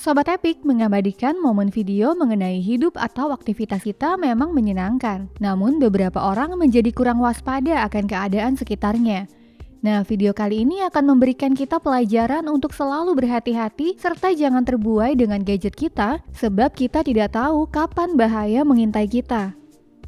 Sobat Epic mengabadikan momen video mengenai hidup atau aktivitas kita memang menyenangkan. Namun beberapa orang menjadi kurang waspada akan keadaan sekitarnya. Nah, video kali ini akan memberikan kita pelajaran untuk selalu berhati-hati serta jangan terbuai dengan gadget kita sebab kita tidak tahu kapan bahaya mengintai kita.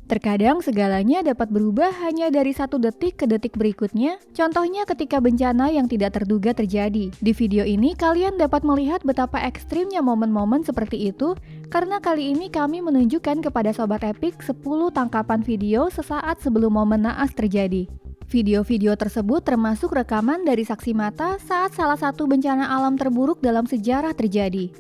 Terkadang segalanya dapat berubah hanya dari 1 detik ke detik berikutnya, contohnya ketika bencana yang tidak terduga terjadi. Di video ini kalian dapat melihat betapa ekstrimnya momen-momen seperti itu, karena kali ini kami menunjukkan kepada Sobat Epic 10 tangkapan video sesaat sebelum momen naas terjadi. Video-video tersebut termasuk rekaman dari saksi mata saat salah satu bencana alam terburuk dalam sejarah terjadi.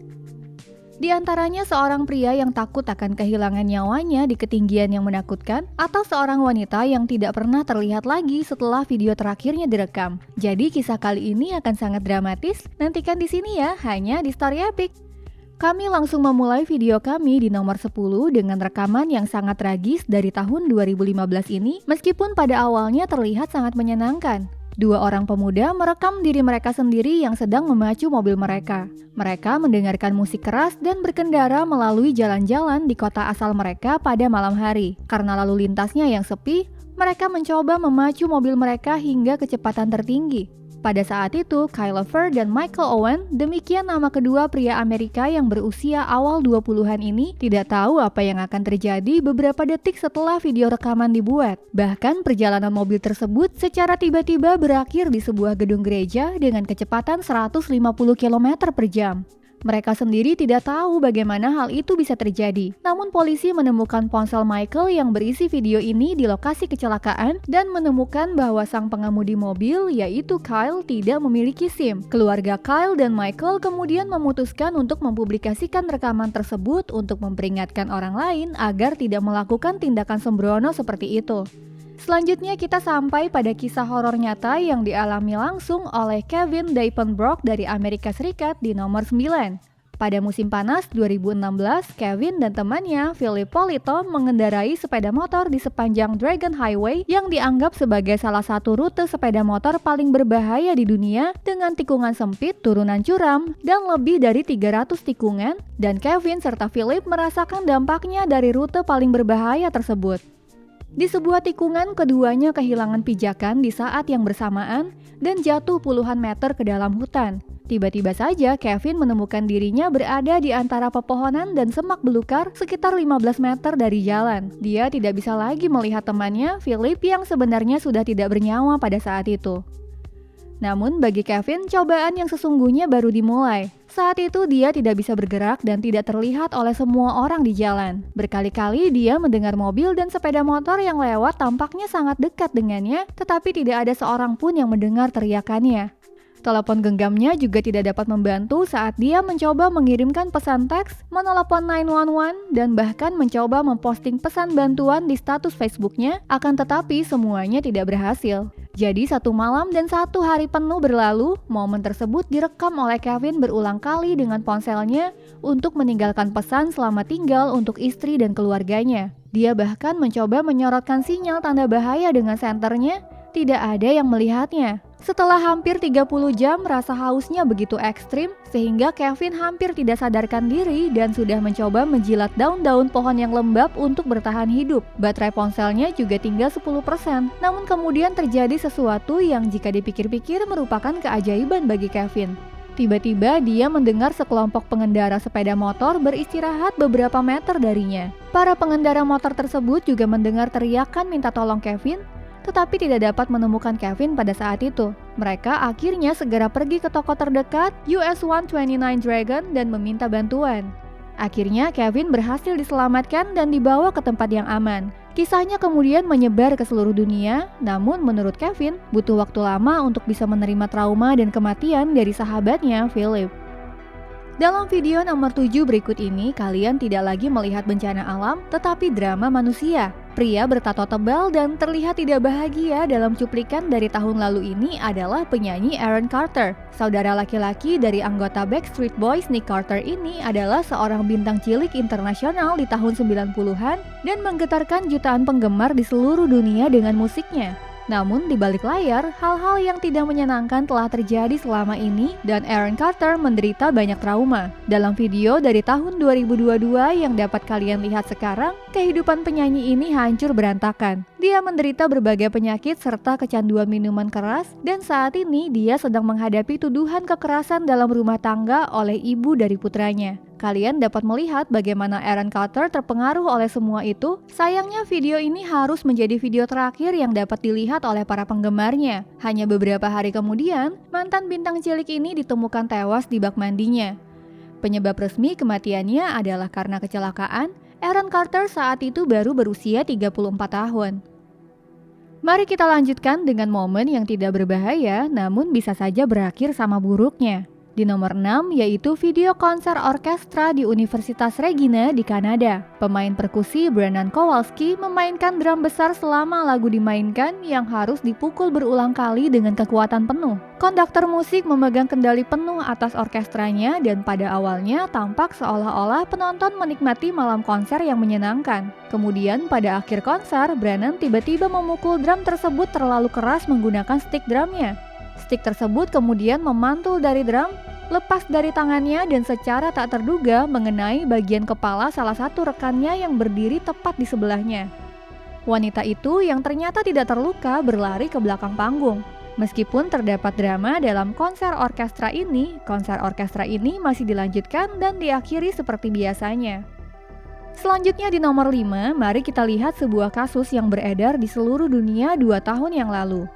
Di antaranya seorang pria yang takut akan kehilangan nyawanya di ketinggian yang menakutkan, atau seorang wanita yang tidak pernah terlihat lagi setelah video terakhirnya direkam. Jadi kisah kali ini akan sangat dramatis, nantikan di sini ya, hanya di Story Epic. Kami langsung memulai video kami di nomor 10 dengan rekaman yang sangat tragis dari tahun 2015 ini, meskipun pada awalnya terlihat sangat menyenangkan. 2 orang pemuda merekam diri mereka sendiri yang sedang memacu mobil mereka. Mereka mendengarkan musik keras dan berkendara melalui jalan-jalan di kota asal mereka pada malam hari. Karena lalu lintasnya yang sepi, mereka mencoba memacu mobil mereka hingga kecepatan tertinggi. Pada saat itu, Kyle Leffer dan Michael Owen, demikian nama kedua pria Amerika yang berusia awal 20-an ini, tidak tahu apa yang akan terjadi beberapa detik setelah video rekaman dibuat. Bahkan perjalanan mobil tersebut secara tiba-tiba berakhir di sebuah gedung gereja dengan kecepatan 150 km per jam. Mereka sendiri tidak tahu bagaimana hal itu bisa terjadi. Namun polisi menemukan ponsel Michael yang berisi video ini di lokasi kecelakaan dan menemukan bahwa sang pengemudi mobil, yaitu Kyle, tidak memiliki SIM. Keluarga Kyle dan Michael kemudian memutuskan untuk mempublikasikan rekaman tersebut untuk memperingatkan orang lain agar tidak melakukan tindakan sembrono seperti itu. Selanjutnya kita sampai pada kisah horor nyata yang dialami langsung oleh Kevin Davenport dari Amerika Serikat di nomor 9. Pada musim panas 2016, Kevin dan temannya, Philip Polito, mengendarai sepeda motor di sepanjang Dragon Highway yang dianggap sebagai salah satu rute sepeda motor paling berbahaya di dunia dengan tikungan sempit, turunan curam, dan lebih dari 300 tikungan, dan Kevin serta Philip merasakan dampaknya dari rute paling berbahaya tersebut. Di sebuah tikungan, keduanya kehilangan pijakan di saat yang bersamaan dan jatuh puluhan meter ke dalam hutan. Tiba-tiba saja Kevin menemukan dirinya berada di antara pepohonan dan semak belukar sekitar 15 meter dari jalan. Dia tidak bisa lagi melihat temannya, Philip, yang sebenarnya sudah tidak bernyawa pada saat itu. Namun bagi Kevin, cobaan yang sesungguhnya baru dimulai. Saat itu dia tidak bisa bergerak dan tidak terlihat oleh semua orang di jalan. Berkali-kali dia mendengar mobil dan sepeda motor yang lewat tampaknya sangat dekat dengannya, tetapi tidak ada seorang pun yang mendengar teriakannya. Telepon genggamnya juga tidak dapat membantu saat dia mencoba mengirimkan pesan teks, menelepon 911, dan bahkan mencoba memposting pesan bantuan di status Facebooknya, akan tetapi semuanya tidak berhasil. Jadi 1 malam dan 1 hari penuh berlalu, momen tersebut direkam oleh Kevin berulang kali dengan ponselnya untuk meninggalkan pesan selamat tinggal untuk istri dan keluarganya. Dia bahkan mencoba menyorotkan sinyal tanda bahaya dengan senternya, tidak ada yang melihatnya. Setelah hampir 30 jam, rasa hausnya begitu ekstrim sehingga Kevin hampir tidak sadarkan diri dan sudah mencoba menjilat daun-daun pohon yang lembab untuk bertahan hidup. Baterai ponselnya juga tinggal 10%. Namun kemudian terjadi sesuatu yang jika dipikir-pikir merupakan keajaiban bagi Kevin. Tiba-tiba dia mendengar sekelompok pengendara sepeda motor beristirahat beberapa meter darinya. Para pengendara motor tersebut juga mendengar teriakan minta tolong Kevin, tetapi tidak dapat menemukan Kevin pada saat itu. Mereka akhirnya segera pergi ke toko terdekat US 129 Dragon dan meminta bantuan. Akhirnya Kevin berhasil diselamatkan dan dibawa ke tempat yang aman. Kisahnya kemudian menyebar ke seluruh dunia, namun menurut Kevin butuh waktu lama untuk bisa menerima trauma dan kematian dari sahabatnya, Philip. Dalam video nomor 7 berikut ini, kalian tidak lagi melihat bencana alam, tetapi drama manusia. Pria bertato tebal dan terlihat tidak bahagia dalam cuplikan dari tahun lalu ini adalah penyanyi Aaron Carter. Saudara laki-laki dari anggota Backstreet Boys, Nick Carter ini adalah seorang bintang cilik internasional di tahun 90-an dan menggetarkan jutaan penggemar di seluruh dunia dengan musiknya. Namun di balik layar, hal-hal yang tidak menyenangkan telah terjadi selama ini dan Aaron Carter menderita banyak trauma. Dalam video dari tahun 2022 yang dapat kalian lihat sekarang, kehidupan penyanyi ini hancur berantakan. Dia menderita berbagai penyakit serta kecanduan minuman keras dan saat ini dia sedang menghadapi tuduhan kekerasan dalam rumah tangga oleh ibu dari putranya. Kalian dapat melihat bagaimana Aaron Carter terpengaruh oleh semua itu. Sayangnya video ini harus menjadi video terakhir yang dapat dilihat oleh para penggemarnya. Hanya beberapa hari kemudian, mantan bintang cilik ini ditemukan tewas di bak mandinya. Penyebab resmi kematiannya adalah karena kecelakaan. Aaron Carter saat itu baru berusia 34 tahun. Mari kita lanjutkan dengan momen yang tidak berbahaya namun bisa saja berakhir sama buruknya. Di nomor 6 yaitu video konser orkestra di Universitas Regina di Kanada. Pemain perkusi Brennan Kowalski memainkan drum besar selama lagu dimainkan yang harus dipukul berulang kali dengan kekuatan penuh. Konduktor musik memegang kendali penuh atas orkestranya dan pada awalnya tampak seolah-olah penonton menikmati malam konser yang menyenangkan. Kemudian pada akhir konser, Brennan tiba-tiba memukul drum tersebut terlalu keras menggunakan stick drumnya. Stick tersebut kemudian memantul dari drum, lepas dari tangannya dan secara tak terduga mengenai bagian kepala salah satu rekannya yang berdiri tepat di sebelahnya. Wanita itu yang ternyata tidak terluka berlari ke belakang panggung. Meskipun terdapat drama dalam konser orkestra ini masih dilanjutkan dan diakhiri seperti biasanya. Selanjutnya di nomor 5, mari kita lihat sebuah kasus yang beredar di seluruh dunia 2 tahun yang lalu.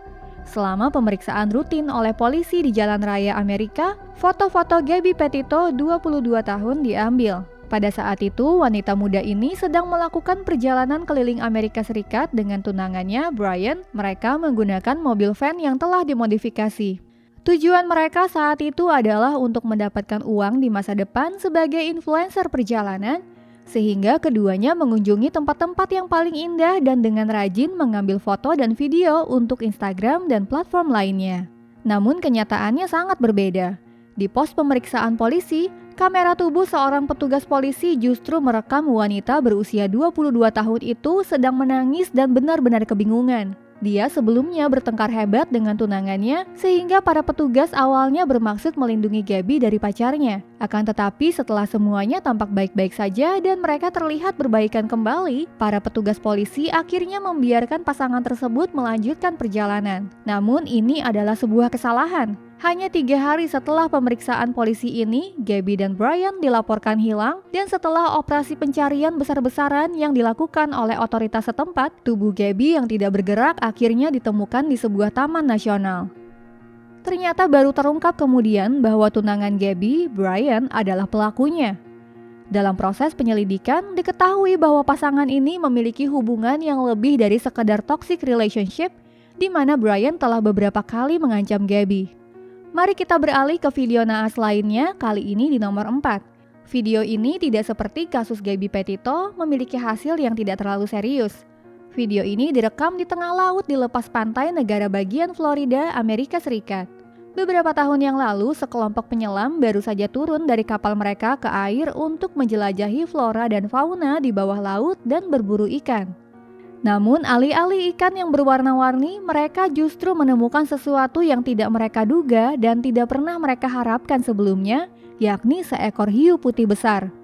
Selama pemeriksaan rutin oleh polisi di jalan raya Amerika, foto-foto Gabby Petito 22 tahun diambil. Pada saat itu, wanita muda ini sedang melakukan perjalanan keliling Amerika Serikat dengan tunangannya, Brian. Mereka menggunakan mobil van yang telah dimodifikasi. Tujuan mereka saat itu adalah untuk mendapatkan uang di masa depan sebagai influencer perjalanan, sehingga keduanya mengunjungi tempat-tempat yang paling indah dan dengan rajin mengambil foto dan video untuk Instagram dan platform lainnya. Namun kenyataannya sangat berbeda. Di pos pemeriksaan polisi, kamera tubuh seorang petugas polisi justru merekam wanita berusia 22 tahun itu sedang menangis dan benar-benar kebingungan. Dia sebelumnya bertengkar hebat dengan tunangannya sehingga para petugas awalnya bermaksud melindungi Gabby dari pacarnya. Akan tetapi setelah semuanya tampak baik-baik saja dan mereka terlihat berbaikan kembali, para petugas polisi akhirnya membiarkan pasangan tersebut melanjutkan perjalanan. Namun ini adalah sebuah kesalahan. Hanya 3 hari setelah pemeriksaan polisi ini, Gabby dan Brian dilaporkan hilang dan setelah operasi pencarian besar-besaran yang dilakukan oleh otoritas setempat, tubuh Gabby yang tidak bergerak akhirnya ditemukan di sebuah taman nasional. Ternyata baru terungkap kemudian bahwa tunangan Gabby, Brian, adalah pelakunya. Dalam proses penyelidikan, diketahui bahwa pasangan ini memiliki hubungan yang lebih dari sekedar toxic relationship, di mana Brian telah beberapa kali mengancam Gabby. Mari kita beralih ke video naas lainnya, kali ini di nomor 4. Video ini tidak seperti kasus Gabby Petito memiliki hasil yang tidak terlalu serius. Video ini direkam di tengah laut di lepas pantai negara bagian Florida, Amerika Serikat. Beberapa tahun yang lalu, sekelompok penyelam baru saja turun dari kapal mereka ke air untuk menjelajahi flora dan fauna di bawah laut dan berburu ikan. Namun alih-alih ikan yang berwarna-warni, mereka justru menemukan sesuatu yang tidak mereka duga dan tidak pernah mereka harapkan sebelumnya, yakni seekor hiu putih besar.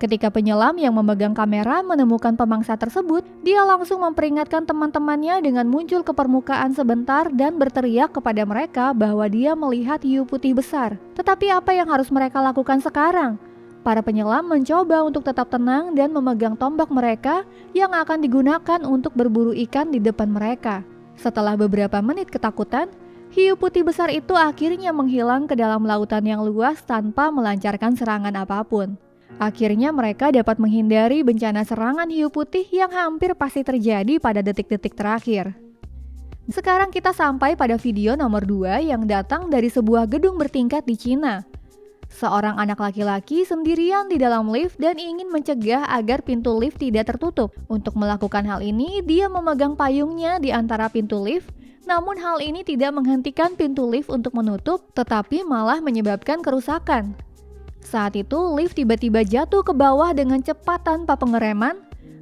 Ketika penyelam yang memegang kamera menemukan pemangsa tersebut, dia langsung memperingatkan teman-temannya dengan muncul ke permukaan sebentar dan berteriak kepada mereka bahwa dia melihat hiu putih besar. Tetapi apa yang harus mereka lakukan sekarang? Para penyelam mencoba untuk tetap tenang dan memegang tombak mereka yang akan digunakan untuk berburu ikan di depan mereka. Setelah beberapa menit ketakutan, hiu putih besar itu akhirnya menghilang ke dalam lautan yang luas tanpa melancarkan serangan apapun. Akhirnya mereka dapat menghindari bencana serangan hiu putih yang hampir pasti terjadi pada detik-detik terakhir. Sekarang kita sampai pada video nomor 2 yang datang dari sebuah gedung bertingkat di Cina. Seorang anak laki-laki sendirian di dalam lift dan ingin mencegah agar pintu lift tidak tertutup. Untuk melakukan hal ini, dia memegang payungnya di antara pintu lift. Namun hal ini tidak menghentikan pintu lift untuk menutup, tetapi malah menyebabkan kerusakan. Saat itu, lift tiba-tiba jatuh ke bawah dengan cepat tanpa pengereman.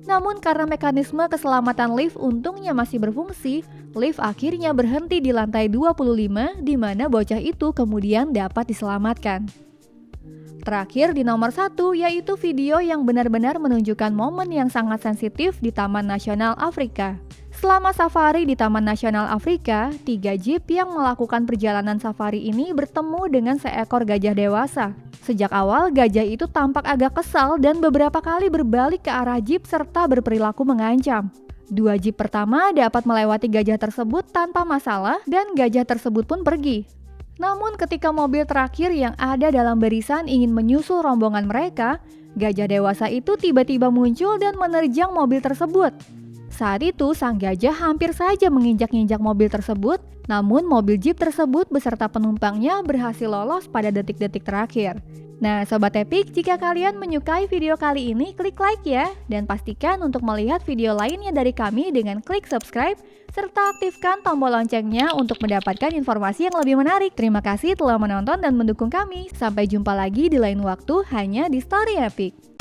Namun karena mekanisme keselamatan lift untungnya masih berfungsi, lift akhirnya berhenti di lantai 25 di mana bocah itu kemudian dapat diselamatkan. Terakhir di nomor 1 yaitu video yang benar-benar menunjukkan momen yang sangat sensitif di Taman Nasional Afrika. Selama safari di Taman Nasional Afrika, 3 jeep yang melakukan perjalanan safari ini bertemu dengan seekor gajah dewasa. Sejak awal, gajah itu tampak agak kesal dan beberapa kali berbalik ke arah jeep serta berperilaku mengancam. 2 jeep pertama dapat melewati gajah tersebut tanpa masalah dan gajah tersebut pun pergi. Namun ketika mobil terakhir yang ada dalam barisan ingin menyusul rombongan mereka, gajah dewasa itu tiba-tiba muncul dan menerjang mobil tersebut. Saat itu sang gajah hampir saja menginjak-injak mobil tersebut, namun mobil jeep tersebut beserta penumpangnya berhasil lolos pada detik-detik terakhir. Nah Sobat Epic, jika kalian menyukai video kali ini, klik like ya, dan pastikan untuk melihat video lainnya dari kami dengan klik subscribe, serta aktifkan tombol loncengnya untuk mendapatkan informasi yang lebih menarik. Terima kasih telah menonton dan mendukung kami. Sampai jumpa lagi di lain waktu hanya di Story Epic.